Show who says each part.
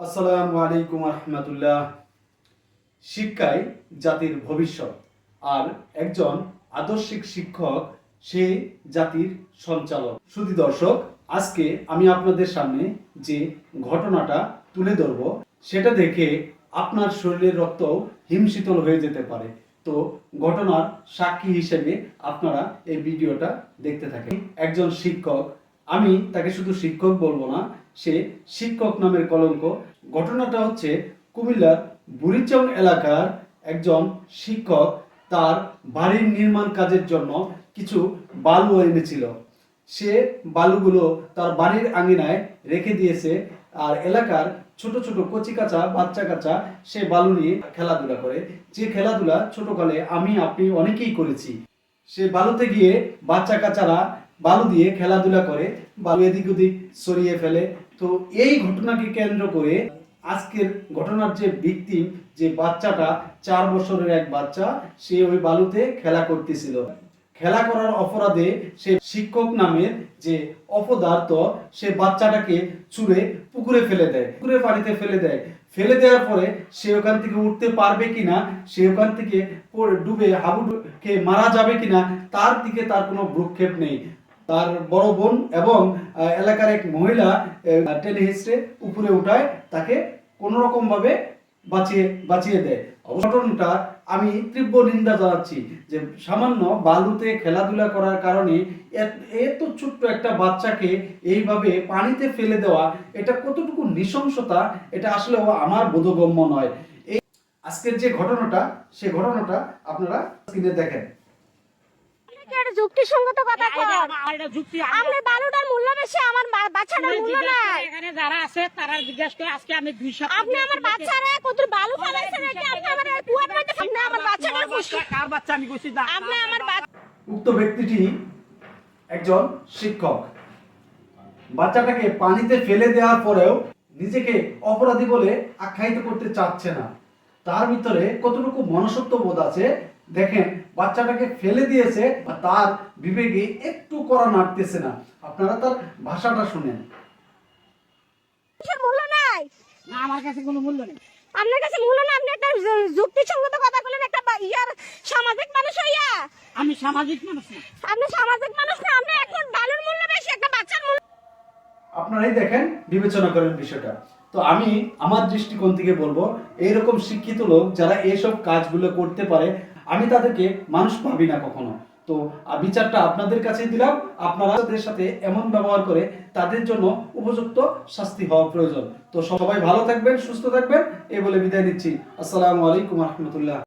Speaker 1: আসসালামু আলাইকুম রহমতুল্লাহ। শিক্ষাই জাতির ভবিষ্যৎ, আর একজন আদর্শিক শিক্ষক সেই জাতির সঞ্চালক। শুধু দর্শক, আজকে আমি আপনাদের সামনে যে ঘটনাটা তুলে ধরব সেটা দেখে আপনার শরীরের রক্ত হিমশীতল হয়ে যেতে পারে। তো ঘটনার সাক্ষী হিসেবে আপনারা এই ভিডিওটা দেখতে থাকেন। একজন শিক্ষক, আমি তাকে শুধু শিক্ষক বলবো না, সে শিক্ষক নামের কলঙ্ক। ঘটনাটা হচ্ছে কুমিল্লার বুড়িচং এলাকার একজন শিক্ষক তার বাড়ির নির্মাণ কাজের জন্য কিছু বালু এনেছিল। সে বালুগুলো তার বাড়ির আঙিনায় রেখে দিয়েছে, আর এলাকার ছোট ছোট কচি কাঁচা বাচ্চা কাচ্চা সে বালু নিয়ে খেলাধুলা করে। যে খেলাধুলা ছোটকালে আমি আপনি অনেকেই করেছি। সে বালুতে গিয়ে বাচ্চা কাচ্চারা বালু দিয়ে খেলাধুলা করে, বালু এদিক ওদিক সরিয়ে ফেলে। তো এই ঘটনাকে কেন্দ্র করে আজকের ঘটনার যে ভিকটিম, যে বাচ্চাটা 4 বছরের এক বাচ্চা, সে ওই বালুতে খেলা করতেছিল। খেলা করার অপরাধে সে শিক্ষক নামের যে অপদার্থ, সে বাচ্চাটাকে ছুঁড়ে পুকুরে ফেলে দেয়, পুকুরে পানিতে ফেলে দেয়। ফেলে দেওয়ার পরে সে ওখান থেকে উঠতে পারবে কিনা, সে ওখান থেকে ডুবে হাবুডুবে মারা যাবে কিনা, তার দিকে তার কোনো ভ্রুক্ষেপ নেই। তার বড় বোন এবং এলাকার এক মহিলা টেনে হিঁচড়ে উপরে উঠায়, তাকে কোনো রকম ভাবে বাঁচিয়ে দেয়। ঘটনাটা আমি তীব্র নিন্দা জানাচ্ছি যে সামান্য বালুতে খেলাধুলা করার কারণে এত ছোট্ট একটা বাচ্চাকে এইভাবে পানিতে ফেলে দেওয়া, এটা কতটুকু নৃশংসতা, এটা আসলে আমার বোধগম্য নয়। এই আজকের যে ঘটনাটা, সে ঘটনাটা আপনারা স্ক্রিনে দেখেন।
Speaker 2: যুক্তিসঙ্গত কথা কর। আপনি বালুটার মূল্য বেশি, আমার বাচ্চাটার মূল্য নাই।
Speaker 3: এখানে যারা আছে তারা জিজ্ঞাসা করে আজকে আমি 2 সপ্তাহ
Speaker 2: আপনি আমার বাচ্চারে কত বালু ফেলাইছেন নাকি? আপনি আমার কুয়ার মধ্যে আপনি আমার বাচ্চাটার খুশি।
Speaker 3: কার বাচ্চা আমি কইছি না।
Speaker 2: আপনি আমার
Speaker 1: উক্ত ব্যক্তিটি একজন শিক্ষক। বাচ্চাটাকে পানিতে ফেলে দেওয়ার পরেও নিজেকে অপরাধী বলে আখ্যায়িত করতে চাচ্ছে না। তার ভিতরে কতটুকু মনুষ্যত্ব বোধ আছে দেখেন। বাচ্চাটাকে ফেলে দিয়েছে, তার বিবেকে একটু কড়া নাড়তেছে না। আপনারা তার ভাষাটা শুনেন।
Speaker 2: মূল্য নাই,
Speaker 3: না আমার কাছে কোনো মূল্য নেই।
Speaker 2: আপনার কাছে মূল্য না। আপনি একটা যুক্তিসঙ্গত কথা বলেন, একটা ইয়ার সামাজিক মানুষ হইয়া।
Speaker 3: আমি সামাজিক মানুষ না।
Speaker 2: আপনি সামাজিক মানুষ না। আপনি এখন বালুর মূল্য বেশি, একটা বাচ্চার মূল্য।
Speaker 1: আপনারাই দেখেন, বিবেচনা করেন বিষয়টা। তো আমি আমার দৃষ্টিকোণ থেকে বলবো, এইরকম শিক্ষিত লোক যারা এইসব কাজগুলো করতে পারে, আমি তাদেরকে মানুষ ভাবি না কখনো। তো বিচারটা আপনাদের কাছে দিলাম। আপনারা তাদের সাথে এমন ব্যবহার করে তাদের জন্য উপযুক্ত শাস্তি হওয়া প্রয়োজন। তো সবাই ভালো থাকবেন, সুস্থ থাকবেন, এই বলে বিদায় নিচ্ছি। আসসালামু আলাইকুম রহমতুল্লাহ।